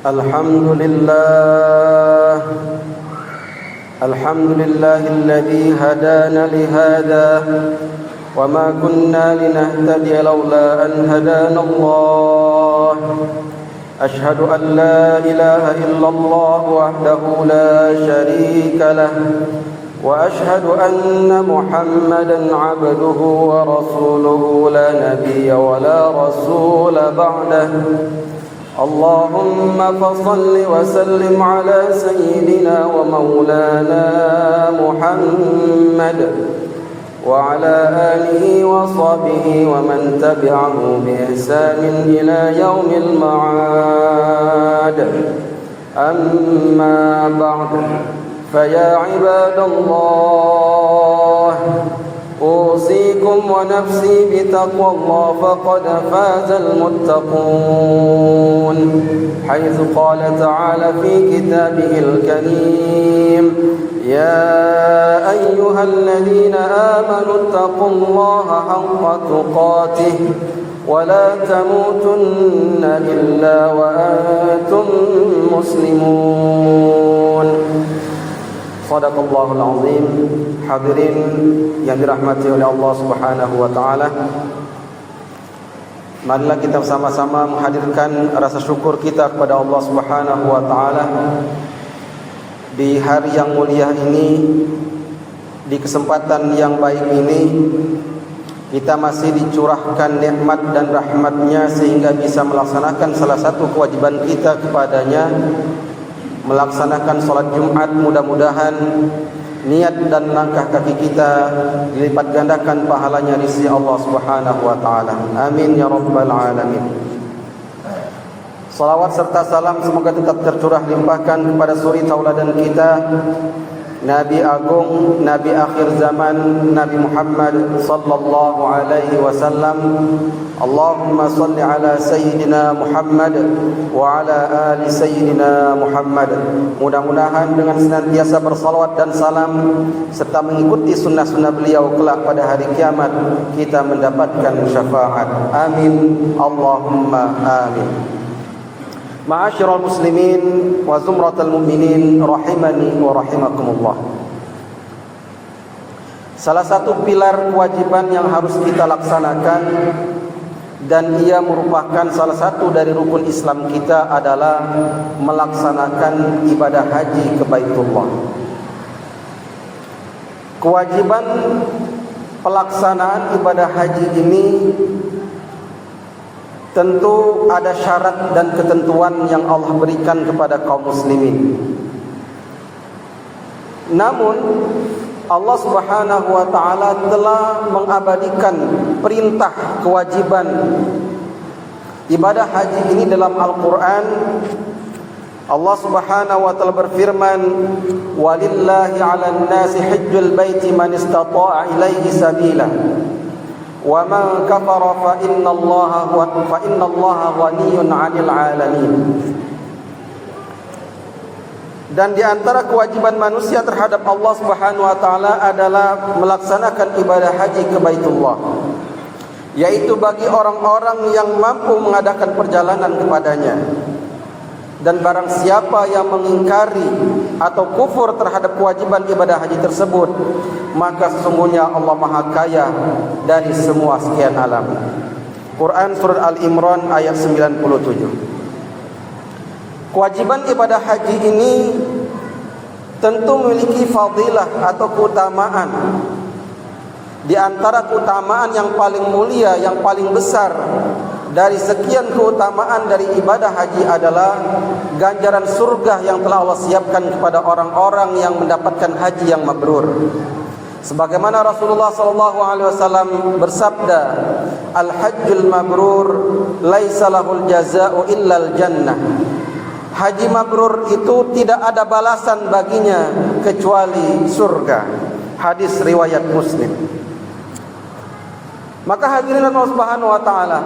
الحمد لله الذي هدانا لهذا وما كنا لنهتدي لولا أن هدانا الله أشهد أن لا إله إلا الله وحده لا شريك له وأشهد أن محمدا عبده ورسوله لا نبي ولا رسول بعده اللهم فصل وسلم على سيدنا ومولانا محمد وعلى آله وصحبه ومن تبعه بإحسان إلى يوم المعاد أما بعد فيا عباد الله أوصيكم ونفسي بتقوى الله فقد فاز المتقون حيث قال تعالى في كتابه الكريم يا أيها الذين آمنوا اتقوا الله حق تقاته ولا تموتن إلا وأنتم مسلمون. Sadaqallahul azim. Hadirin yang dirahmati oleh Allah Subhanahu wa taala, marilah kita bersama-sama menghadirkan rasa syukur kita kepada Allah Subhanahu wa taala di hari yang mulia ini, di kesempatan yang baik ini. Kita masih dicurahkan nikmat dan rahmatnya sehingga bisa melaksanakan salah satu kewajiban kita kepadanya, melaksanakan sholat Jumat. Mudah-mudahan niat dan langkah kaki kita dilipat gandakan pahalanya di sisi Allah Subhanahu wa taala. Amin ya rabbal alamin. Salawat serta salam semoga tetap tercurah limpahkan kepada suri tauladan kita, Nabi Agung, Nabi akhir zaman, Nabi Muhammad sallallahu alaihi wasallam. Allahumma salli ala Sayyidina Muhammad wa ala ali Sayyidina Muhammad. Mudah-mudahan dengan senantiasa bersalawat dan salam serta mengikuti sunnah-sunnah beliau kelak pada hari kiamat kita mendapatkan syafaat. Amin Allahumma amin. Ma'asyiral muslimin wa zumratal mu'minin rahimani wa rahimakumullah. Salah satu pilar kewajiban yang harus kita laksanakan dan ia merupakan salah satu dari rukun Islam kita adalah melaksanakan ibadah haji ke Baitullah. Kewajiban pelaksanaan ibadah haji ini tentu ada syarat dan ketentuan yang Allah berikan kepada kaum muslimin. Namun Allah Subhanahu wa taala telah mengabadikan perintah kewajiban ibadah haji ini dalam Al-Qur'an. Allah Subhanahu wa taala berfirman, "Walillahi 'alan nasi hajjul baiti man istata'a ilaihi sabila. Wa man kafara fa innallaha ghaniyyun 'anil 'alamin." Dan di antara kewajiban manusia terhadap Allah Subhanahu wa taala adalah melaksanakan ibadah haji ke Baitullah, yaitu bagi orang-orang yang mampu mengadakan perjalanan kepadanya. Dan barang siapa yang mengingkari atau kufur terhadap kewajiban ibadah haji tersebut, maka sesungguhnya Allah Maha Kaya dari semua sekian alam. Quran Surah Al-Imran ayat 97. Kewajiban ibadah haji ini tentu memiliki fadilah atau keutamaan. Di antara keutamaan yang paling mulia, yang paling besar dari sekian keutamaan dari ibadah haji adalah ganjaran surga yang telah Allah siapkan kepada orang-orang yang mendapatkan haji yang mabrur. Sebagaimana Rasulullah SAW bersabda, "Al-hajjul mabrur laisa lahul jazaa'u illal jannah." Haji mabrur itu tidak ada balasan baginya kecuali surga. Hadis riwayat Muslim. Maka hadirin Allah Subhanahu wa taala,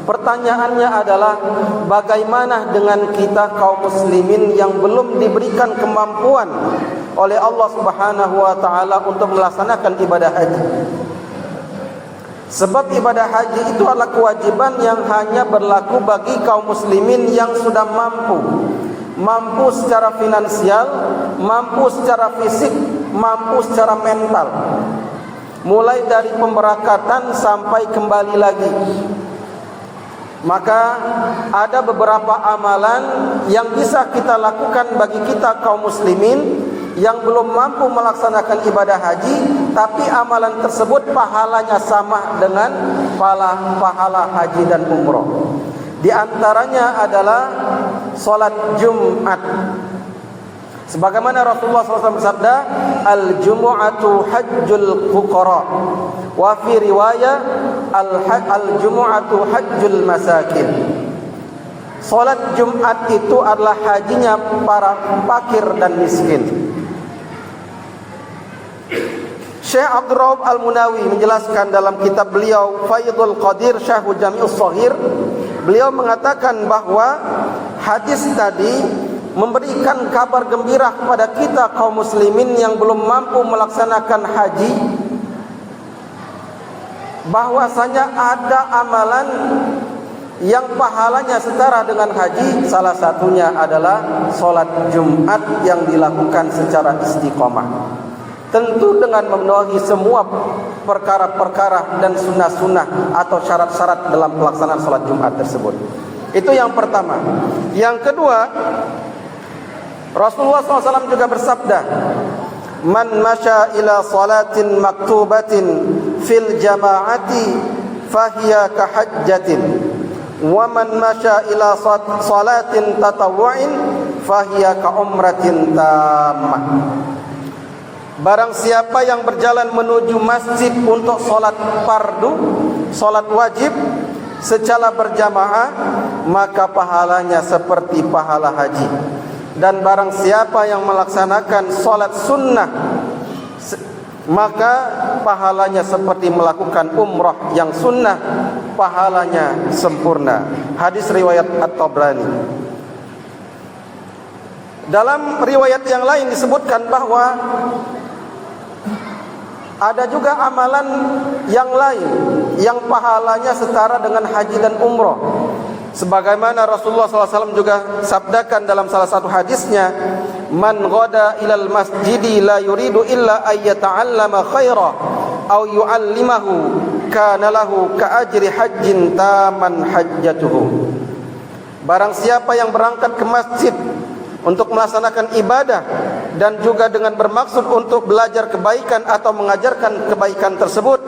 pertanyaannya adalah bagaimana dengan kita kaum muslimin yang belum diberikan kemampuan oleh Allah Subhanahu wa taala untuk melaksanakan ibadah haji? Sebab ibadah haji itu adalah kewajiban yang hanya berlaku bagi kaum muslimin yang sudah mampu secara finansial, mampu secara fisik, mampu secara mental, mulai dari pemberangkatan sampai kembali lagi. Maka ada beberapa amalan yang bisa kita lakukan bagi kita kaum muslimin yang belum mampu melaksanakan ibadah haji, tapi amalan tersebut pahalanya sama dengan pahala haji dan umroh. Di antaranya adalah salat Jumat. Sebagaimana Rasulullah SAW bersabda, al-jumu'atu hajjul fuqara, wa fi riwayah al-jumu'atu hajjul masakin. Salat Jumat itu adalah hajinya para fakir dan miskin. Syekh Abdul Raub Al-Munawi menjelaskan dalam kitab beliau Faidul Qadir Syarh Jami'us Shaghir, beliau mengatakan bahwa hadis tadi memberikan kabar gembira kepada kita kaum muslimin yang belum mampu melaksanakan haji, bahwasanya ada amalan yang pahalanya setara dengan haji. Salah satunya adalah salat Jumat yang dilakukan secara istiqomah, tentu dengan memenuhi semua perkara-perkara dan sunnah-sunnah atau syarat-syarat dalam pelaksanaan salat Jumat tersebut. Itu yang pertama. Yang kedua, Rasulullah SAW juga bersabda, man masya ila salatin maktubatin fil jama'ati fahiya kahajjatin, wa man masya ila salatin tatawwu'in fahiya ka umratin tammah. Barang siapa yang berjalan menuju masjid untuk solat fardu, solat wajib secara berjamaah, maka pahalanya seperti pahala haji. Dan barang siapa yang melaksanakan solat sunnah, maka pahalanya seperti melakukan umrah yang sunnah, pahalanya sempurna. Hadis riwayat At-Tabrani. Dalam riwayat yang lain disebutkan bahwa ada juga amalan yang lain yang pahalanya setara dengan haji dan umrah. Sebagaimana Rasulullah SAW juga sabdakan dalam salah satu hadisnya, man ghada ilal masjidi la yuridu illa ayyata'allama khaira aw yu'allimahu kana lahu ka ajri hajjin taman hajjatuhu. Barang siapa yang berangkat ke masjid untuk melaksanakan ibadah dan juga dengan bermaksud untuk belajar kebaikan atau mengajarkan kebaikan tersebut,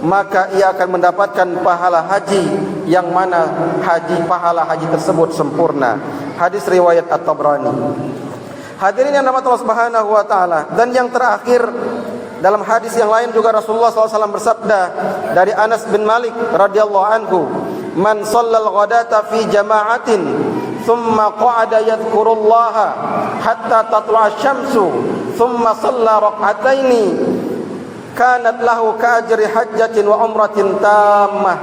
maka ia akan mendapatkan pahala haji yang mana pahala haji tersebut sempurna. Hadis riwayat At-Tabrani. Hadirin yang dirahmati Allah Subhanahu wa taala, dan yang terakhir, dalam hadis yang lain juga Rasulullah SAW bersabda dari Anas bin Malik radhiyallahu anhu, man shallal ghadata fi jama'atin thumma qa'ada yadhkurullaha hatta tatlu'a asy-syamsu thumma shalla rak'ataini kanat lahu ka ajri hajjatin wa umratin tammah.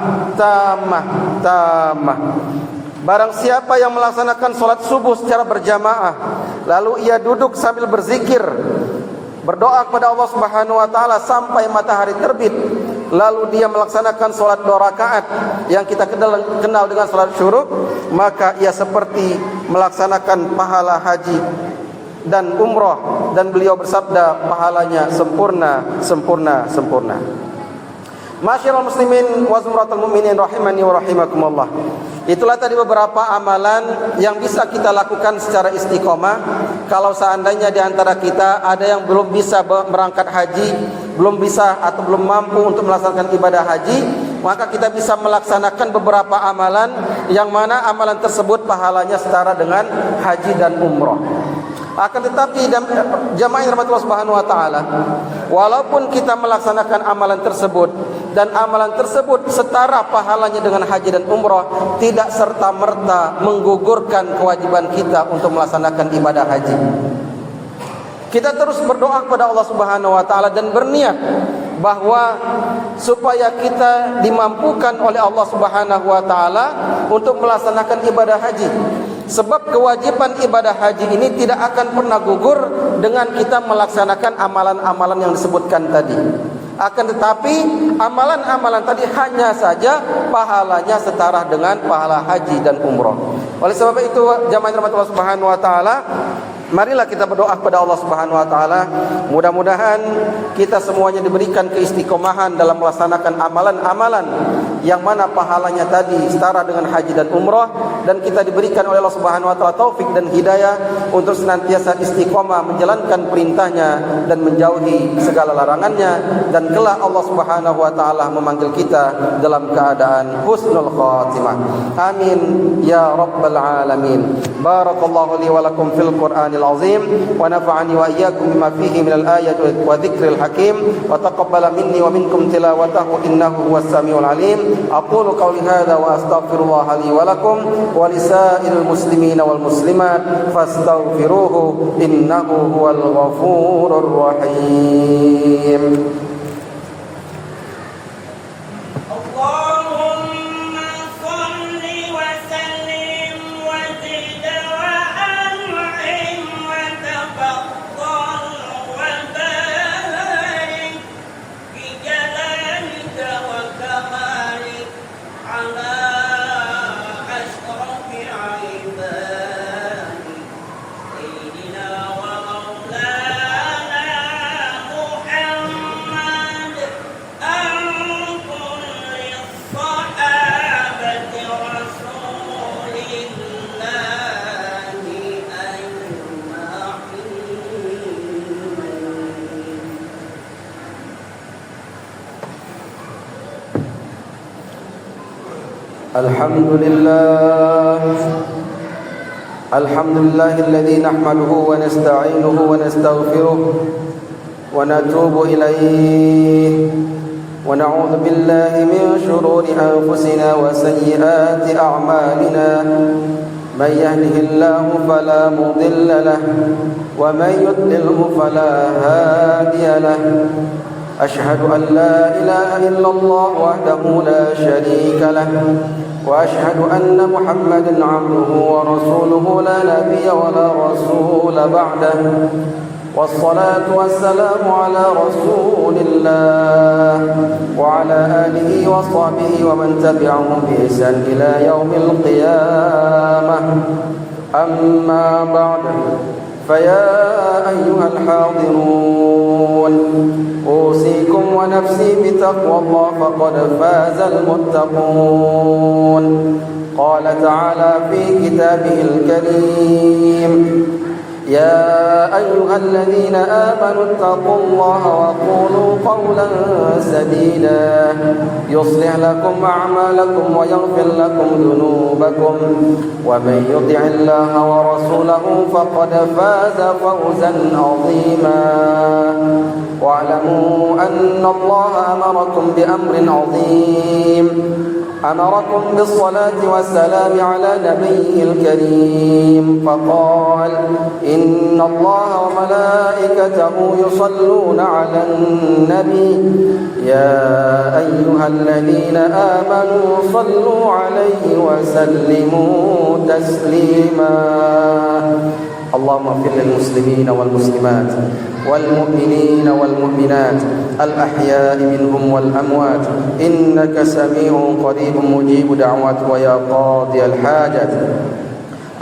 Barang siapa yang melaksanakan salat subuh secara berjamaah, lalu ia duduk sambil berzikir, berdoa kepada Allah Subhanahu wa taala sampai matahari terbit, lalu dia melaksanakan salat 2 rakaat yang kita kenal dengan salat syuruk, maka ia seperti melaksanakan pahala haji dan umrah, dan beliau bersabda pahalanya sempurna. Masyaallah muslimin wa zumratul mukminin rahimani wa rahimakumullah. Itulah tadi beberapa amalan yang bisa kita lakukan secara istiqomah. Kalau seandainya di antara kita ada yang belum bisa berangkat haji, belum bisa atau belum mampu untuk melaksanakan ibadah haji, maka kita bisa melaksanakan beberapa amalan yang mana amalan tersebut pahalanya setara dengan haji dan umrah. Akan tetapi jamaah yang dirahmati Allah Subhanahu wa taala, walaupun kita melaksanakan amalan tersebut dan amalan tersebut setara pahalanya dengan haji dan umrah, tidak serta-merta menggugurkan kewajiban kita untuk melaksanakan ibadah haji. Kita terus berdoa kepada Allah Subhanahu wa taala dan berniat bahwa supaya kita dimampukan oleh Allah Subhanahu wa taala untuk melaksanakan ibadah haji. Sebab kewajiban ibadah haji ini tidak akan pernah gugur dengan kita melaksanakan amalan-amalan yang disebutkan tadi. Akan tetapi amalan-amalan tadi hanya saja pahalanya setara dengan pahala haji dan umroh. Oleh sebab itu jamaah rahmat Allah Subhanahu wa taala, marilah kita berdoa kepada Allah Subhanahu wa taala, mudah-mudahan kita semuanya diberikan keistiqomahan dalam melaksanakan amalan-amalan yang mana pahalanya tadi setara dengan haji dan umrah, dan kita diberikan oleh Allah Subhanahu wa taala taufik dan hidayah untuk senantiasa istiqomah menjalankan perintahnya dan menjauhi segala larangannya, dan kelak Allah Subhanahu wa taala memanggil kita dalam keadaan husnul khatimah. Amin ya rabbal alamin. Barakallahu li wa lakum fil Qur'anil azim wa nafa'ani wa iyyakum bima fihi minal ayati wa dzikril hakim wa taqabbala minni wa minkum tilawatahu innahu huwas samiul alim. Aqulu qawli hadza wa astaghfirullah li wa lakum wa lisa'iril muslimin wal muslimat fastaghfiruhu innahu huwal ghafurur rahim. الحمد لله الذي نحمده ونستعينه ونستغفره ونتوب إليه ونعوذ بالله من شرور أنفسنا وسيئات أعمالنا من يهده الله فلا مضل له ومن يضلله فلا هادي له أشهد أن لا إله إلا الله وحده لا شريك له وأشهد أن محمدا عبده ورسوله لا نبي ولا رسول بعده والصلاة والسلام على رسول الله وعلى آله وصحبه ومن تبعهم بإحسان إلى يوم القيامة. أما بعد فيا أيها الحاضرون أوصيكم ونفسي بتقوى الله فقد فاز المتقون. قال تعالى في كتابه الكريم يا أيها الذين آمنوا اتقوا الله وقولوا قولا سديدا يصلح لكم أعمالكم ويغفر لكم ذنوبكم ومن يطع الله ورسوله فقد فاز فوزا عظيما. واعلموا أن الله أمركم بأمر عظيم، أمركم بالصلاة والسلام على نبيه الكريم فقال إن الله وملائكته يصلون على النبي يا أيها الذين آمنوا صلوا عليه وسلموا تسليما. اللهم اغفر للمسلمين والمسلمات والمؤمنين والمؤمنات الأحياء منهم والأموات إنك سميع قريب مجيب دعوات ويا قاضي الحاجات.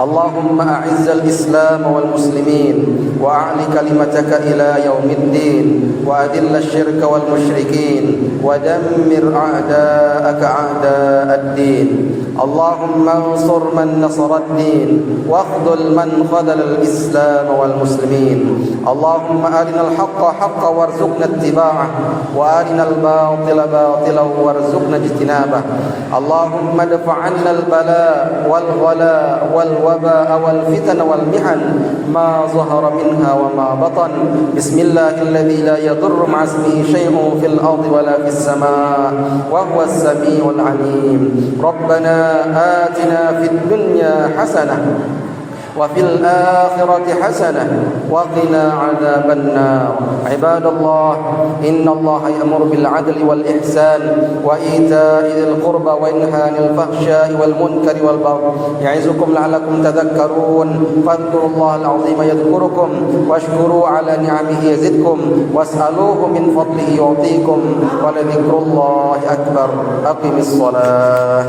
اللهم أعز الإسلام والمسلمين وأعل كلمتك إلى يوم الدين وأذل الشرك والمشركين ودمر أعداءك أعداء الدين. اللهم انصر من نصر الدين واخذل من خذل الإسلام والمسلمين. اللهم أرنا الحق حقا وارزقنا اتباعه وأرنا الباطل باطلا وارزقنا اجتنابه. اللهم ادفع عنا البلاء والغلاء والوباء والفتن والمحن ما ظهر منها وما بطن. بسم الله الذي لا يضر مع اسمه شيء في الأرض ولا في السماء وهو السميع العليم. ربنا آتنا في الدنيا حسنة وفي الآخرة حسنة وقنا عذاب النار. عباد الله إن الله يأمر بالعدل والإحسان وإيتاء ذي القربى وينهى عن الفحشاء والمنكر والبغي يعظكم لعلكم تذكرون. فاذكروا الله العظيم يذكركم واشكروا على نعمه يزدكم واسألوه من فضله يعطيكم ولذكر الله أكبر. أقم الصلاة.